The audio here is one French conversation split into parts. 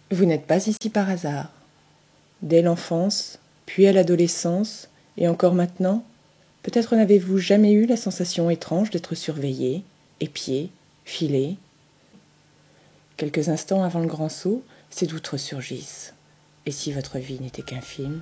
Vous n'êtes pas ici par hasard. Dès l'enfance, puis à l'adolescence, et encore maintenant, peut-être n'avez-vous jamais eu la sensation étrange d'être surveillé, épié, filé. Quelques instants avant le grand saut, ces doutes ressurgissent. Et si votre vie n'était qu'un film ?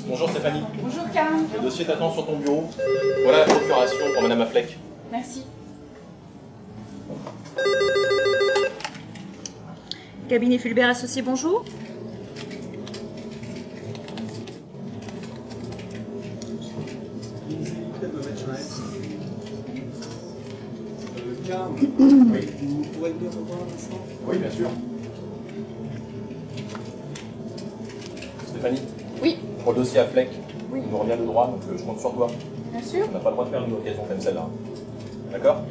Bonjour Stéphanie. Bonjour Karen. Le dossier t'attend sur ton bureau. Voilà la procuration pour Madame Affleck. Merci. Cabinet Fulbert Associé, bonjour. Vous pourrez venir revoir un instant ? Oui, bien sûr. Stéphanie ? Oui. Pour le dossier Affleck, Oui. il nous revient de droit, donc je compte sur toi. Bien sûr. On n'a pas le droit de perdre une occasion comme celle-là. D'accord ?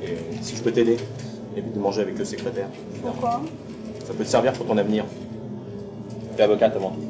Et si je peux t'aider, évite de manger avec le secrétaire. Pourquoi? Ça peut te servir pour ton avenir. T'es avocate avant tout.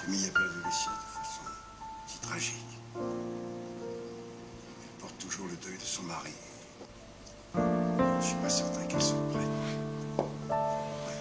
Camille a perdu les siens de façon si tragique. Elle porte toujours le deuil de son mari. Je ne suis pas certain qu'elle soit prête. Ouais.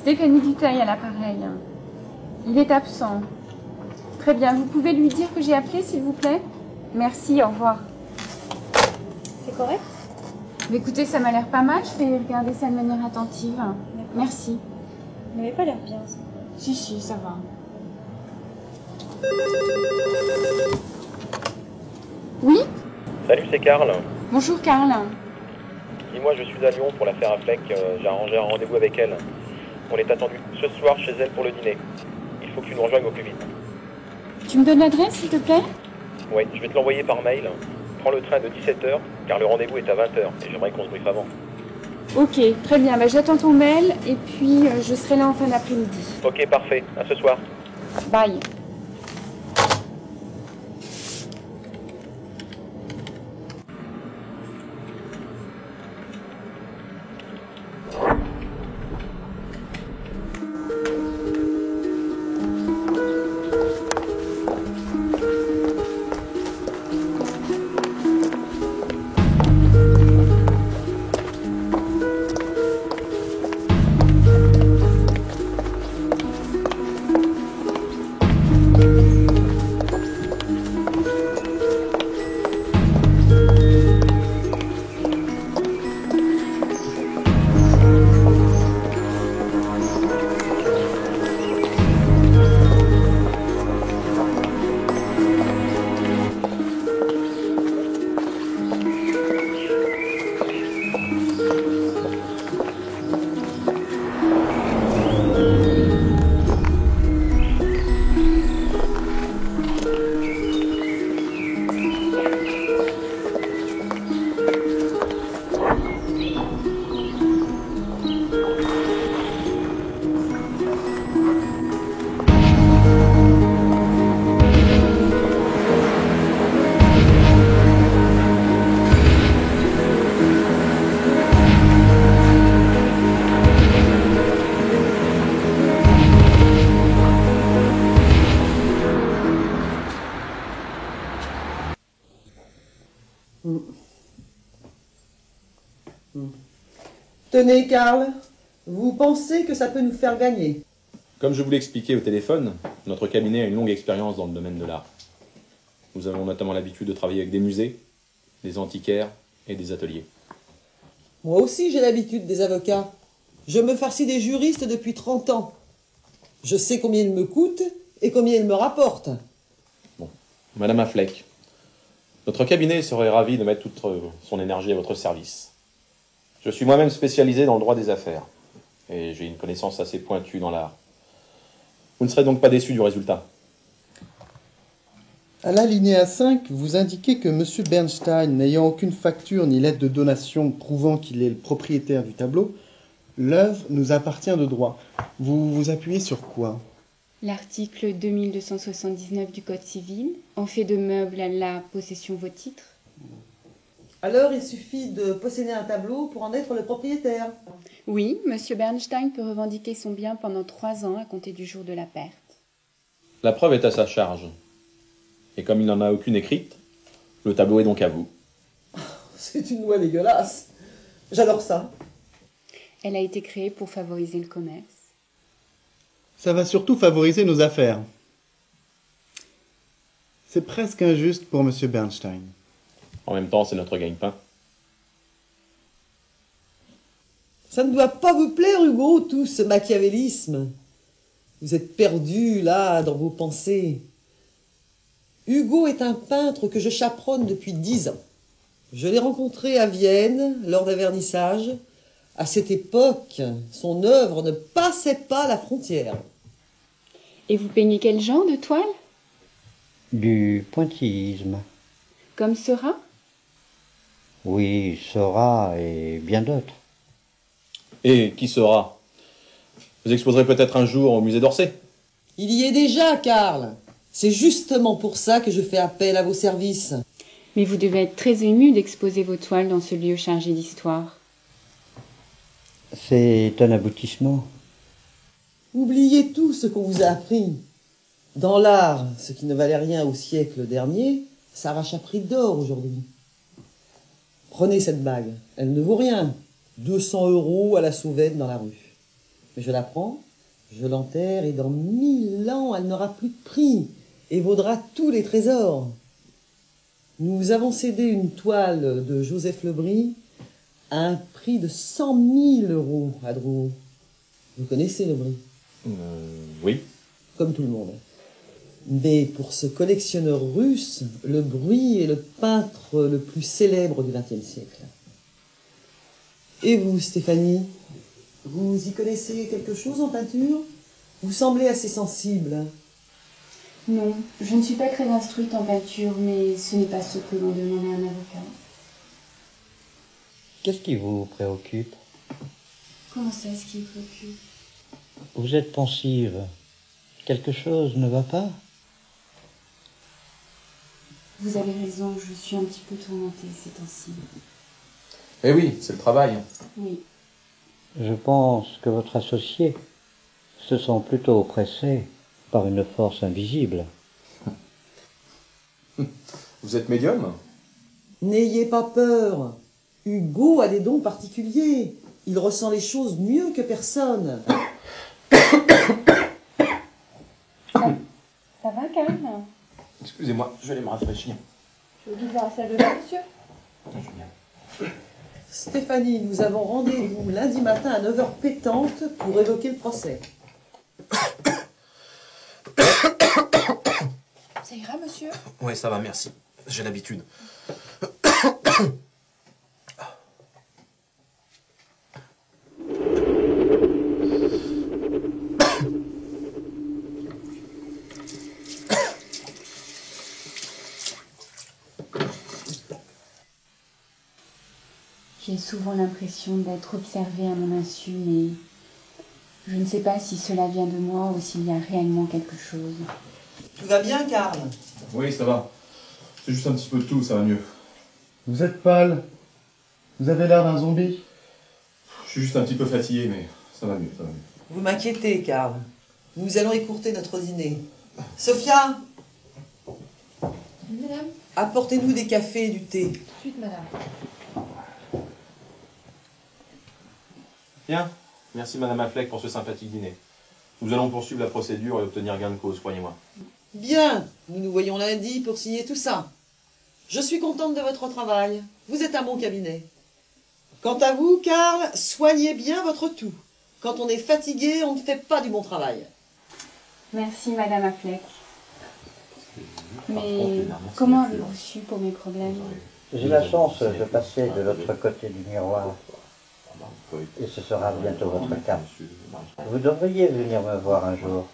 Stéphanie Dutheil à l'appareil. Il est absent. Très bien, vous pouvez lui dire que j'ai appelé, s'il vous plaît? Merci, au revoir. C'est correct? Mais écoutez, ça m'a l'air pas mal, je vais regarder ça de manière attentive. Merci. Vous n'avez pas l'air bien, ça. Si, ça va. Oui? Salut, c'est Karl. Bonjour, Karl. Dis-moi, je suis à Lyon pour l'affaire à Fleck. J'ai arrangé un rendez-vous avec elle. On est attendu ce soir chez elle pour le dîner. Il faut que tu nous rejoignes au plus vite. Tu me donnes l'adresse, s'il te plaît? Oui, je vais te l'envoyer par mail. Prends le train de 17h, car le rendez-vous est à 20h, et j'aimerais qu'on se briefe avant. Ok, très bien. Bah, j'attends ton mail et puis je serai là en fin d'après-midi. Ok, parfait. À ce soir. Bye. Tenez, Karl, vous pensez que ça peut nous faire gagner? Comme je vous l'ai expliqué au téléphone, notre cabinet a une longue expérience dans le domaine de l'art. Nous avons notamment l'habitude de travailler avec des musées, des antiquaires et des ateliers. Moi aussi, j'ai l'habitude des avocats. Je me farcis des juristes depuis 30 ans. Je sais combien ils me coûtent et combien ils me rapportent. Bon, Madame Affleck, notre cabinet serait ravi de mettre toute son énergie à votre service. Je suis moi-même spécialisé dans le droit des affaires, et j'ai une connaissance assez pointue dans l'art. Vous ne serez donc pas déçu du résultat. À l'alinéa 5, vous indiquez que M. Bernstein, n'ayant aucune facture ni lettre de donation prouvant qu'il est le propriétaire du tableau, l'œuvre nous appartient de droit. Vous vous appuyez sur quoi? L'article 2279 du Code civil en fait de meubles à la possession vos titres. Alors, il suffit de posséder un tableau pour en être le propriétaire. Oui, M. Bernstein peut revendiquer son bien pendant 3 ans à compter du jour de la perte. La preuve est à sa charge. Et comme il n'en a aucune écrite, le tableau est donc à vous. C'est une loi dégueulasse. J'adore ça. Elle a été créée pour favoriser le commerce. Ça va surtout favoriser nos affaires. C'est presque injuste pour M. Bernstein. En même temps, c'est notre gagne-pain. Ça ne doit pas vous plaire, Hugo, tout ce machiavélisme. Vous êtes perdu, là, dans vos pensées. Hugo est un peintre que je chaperonne depuis 10 ans. Je l'ai rencontré à Vienne, lors d'un vernissage. À cette époque, son œuvre ne passait pas la frontière. Et vous peignez quel genre de toile? Du pointillisme. Comme Seurat? Oui, Seurat et bien d'autres. Et qui sera? Vous exposerez peut-être un jour au musée d'Orsay? Il y est déjà, Karl. C'est justement pour ça que je fais appel à vos services. Mais vous devez être très ému d'exposer vos toiles dans ce lieu chargé d'histoire. C'est un aboutissement. Oubliez tout ce qu'on vous a appris. Dans l'art, ce qui ne valait rien au siècle dernier, s'arrache à prix d'or aujourd'hui. Prenez cette bague, elle ne vaut rien. 200 € à la sauvette dans la rue. Mais je la prends, je l'enterre et dans 1000 ans, elle n'aura plus de prix et vaudra tous les trésors. Nous avons cédé une toile de Joseph Lebris à un prix de 100 000 € à Drouot. Vous connaissez Lebris? Oui. Comme tout le monde. Mais pour ce collectionneur russe, Lebris est le peintre le plus célèbre du XXe siècle. Et vous, Stéphanie, vous y connaissez quelque chose en peinture? Vous semblez assez sensible. Non, je ne suis pas très instruite en peinture, mais ce n'est pas ce que l'on demande à un avocat. Qu'est-ce qui vous préoccupe? Comment c'est ce qui vous préoccupe? Vous êtes pensive. Quelque chose ne va pas? Vous avez raison, je suis un petit peu tourmentée ces temps-ci. Eh oui, c'est le travail. Oui. Je pense que votre associé se sent plutôt oppressé par une force invisible. Vous êtes médium? N'ayez pas peur. Hugo a des dons particuliers. Il ressent les choses mieux que personne. Ça va, Karl? Excusez-moi, je vais aller me rafraîchir. Je vous dis voir la salle de bain, monsieur. Stéphanie, nous avons rendez-vous lundi matin à 9h pétante pour évoquer le procès. Ça ira, monsieur? Ouais, ça va, merci. J'ai l'habitude. J'ai souvent l'impression d'être observée à mon insu, mais je ne sais pas si cela vient de moi ou s'il y a réellement quelque chose. Tout va bien, Karl? Oui, ça va. C'est juste un petit peu de tout, ça va mieux. Vous êtes pâle. Vous avez l'air d'un zombie. Je suis juste un petit peu fatigué, mais ça va mieux, ça va mieux. Vous m'inquiétez, Karl. Nous allons écourter notre dîner. Sophia, Madame? apportez-nous des cafés et du thé. Tout de suite, madame. Bien. Merci Madame Affleck pour ce sympathique dîner. Nous allons poursuivre la procédure et obtenir gain de cause, croyez-moi. Bien, nous nous voyons lundi pour signer tout ça. Je suis contente de votre travail. Vous êtes un bon cabinet. Quant à vous, Karl, soignez bien votre toux. Quand on est fatigué, on ne fait pas du bon travail. Merci, Madame Affleck. Mais comment avez-vous su pour mes problèmes? J'ai la chance de passer de l'autre côté du miroir. Et ce sera bientôt votre cas. Vous devriez venir me voir un jour.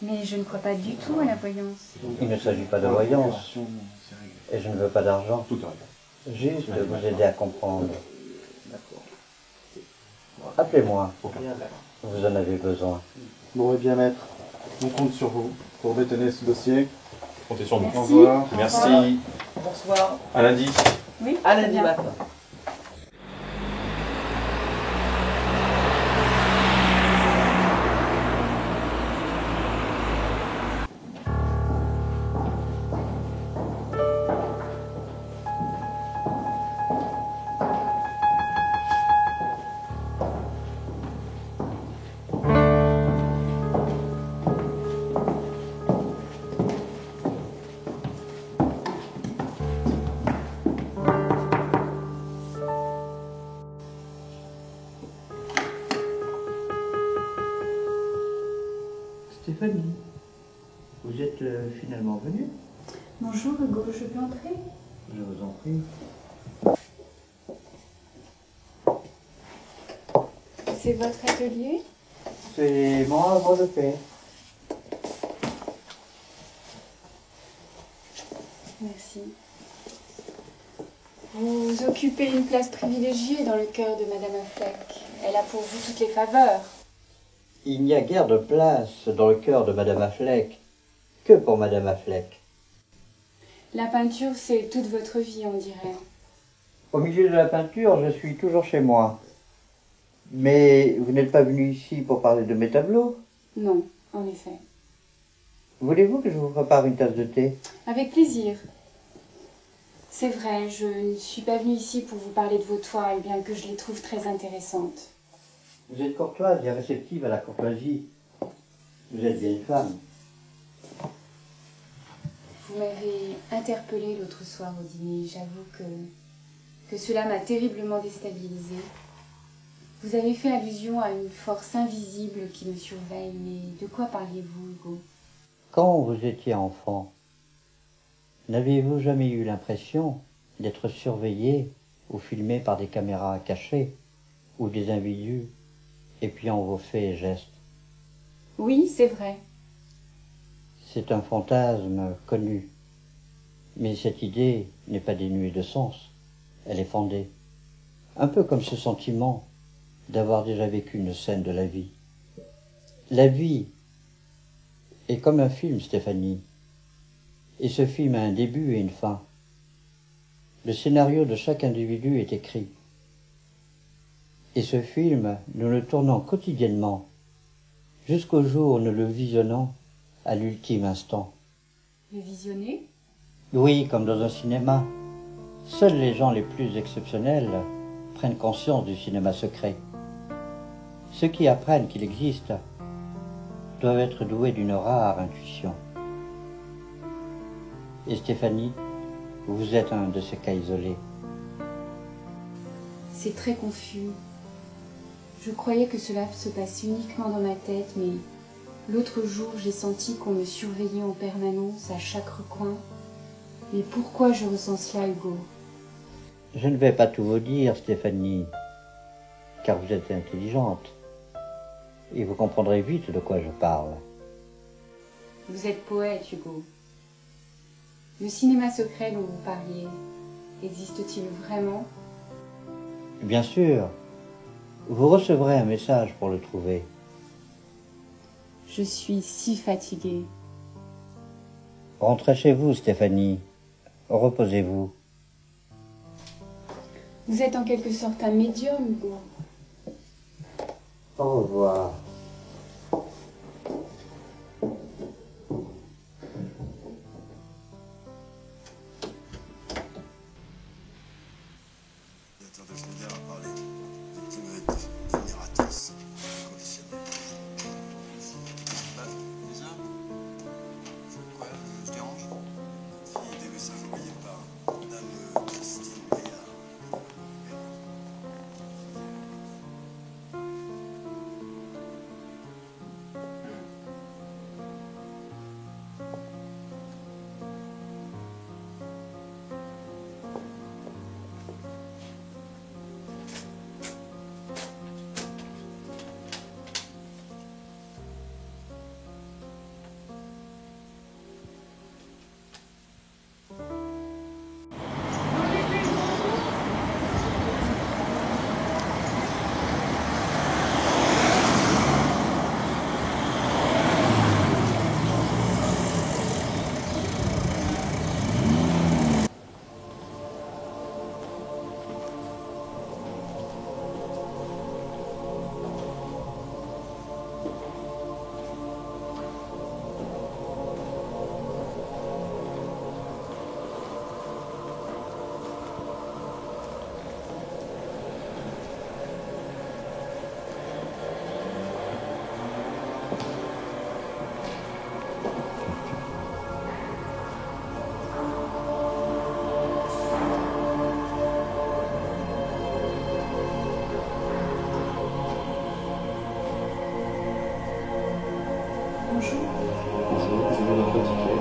Mais je ne crois pas du tout à la voyance. Il ne s'agit pas de voyance. Et je ne veux pas d'argent. Juste vous aider à comprendre. Appelez-moi. Vous en avez besoin. Bon, et bien, maître, on compte sur vous pour détenir ce dossier. Comptez sur nous. Merci. Au revoir. Merci. Bonsoir. À lundi. Oui, À très lundi bien. matin. Stéphanie, vous êtes finalement venue? Bonjour Hugo, je peux entrer? Je vous en prie. C'est votre atelier? C'est mon havre de paix. Merci. Vous occupez une place privilégiée dans le cœur de Madame Affleck. Elle a pour vous toutes les faveurs. Il n'y a guère de place dans le cœur de Madame Affleck que pour Madame Affleck. La peinture, c'est toute votre vie, on dirait. Au milieu de la peinture, je suis toujours chez moi. Mais vous n'êtes pas venu ici pour parler de mes tableaux? Non, en effet. Voulez-vous que je vous prépare une tasse de thé? Avec plaisir. C'est vrai, je ne suis pas venue ici pour vous parler de vos toiles, bien que je les trouve très intéressantes. Vous êtes courtoise et réceptive à la courtoisie. Vous êtes bien une femme. Vous m'avez interpellée l'autre soir au dîner. J'avoue que cela m'a terriblement déstabilisée. Vous avez fait allusion à une force invisible qui me surveille, mais de quoi parliez-vous, Hugo? Quand vous étiez enfant, n'aviez-vous jamais eu l'impression d'être surveillé ou filmé par des caméras cachées ou des individus épiant vos faits et gestes? Oui, c'est vrai. C'est un fantasme connu, mais cette idée n'est pas dénuée de sens, elle est fondée. Un peu comme ce sentiment d'avoir déjà vécu une scène de la vie. La vie est comme un film, Stéphanie, et ce film a un début et une fin. Le scénario de chaque individu est écrit. Et ce film, nous le tournons quotidiennement, jusqu'au jour où nous le visionnons à l'ultime instant. Le visionner? Oui, comme dans un cinéma. Seuls les gens les plus exceptionnels prennent conscience du cinéma secret. Ceux qui apprennent qu'il existe doivent être doués d'une rare intuition. Et Stéphanie, vous êtes un de ces cas isolés. C'est très confus. Je croyais que cela se passe uniquement dans ma tête, mais l'autre jour, j'ai senti qu'on me surveillait en permanence à chaque recoin. Mais pourquoi je ressens cela, Hugo? Je ne vais pas tout vous dire, Stéphanie, car vous êtes intelligente. Et vous comprendrez vite de quoi je parle. Vous êtes poète, Hugo. Le cinéma secret dont vous parliez, existe-t-il vraiment? Bien sûr, vous recevrez un message pour le trouver. Je suis si fatiguée. Rentrez chez vous, Stéphanie. Reposez-vous. Vous êtes en quelque sorte un médium, Hugo. Au revoir. Directeur de Schneider a parlé d'une kilomètre génératrice conditionnée. Déjà quoi, je dérange? Fille des messages envoyés par Dame Christine Béard. Bonjour, je veux notre ticket.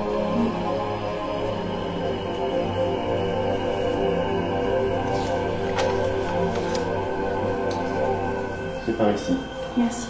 C'est par ici. Merci.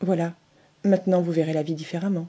Voilà, maintenant vous verrez la vie différemment.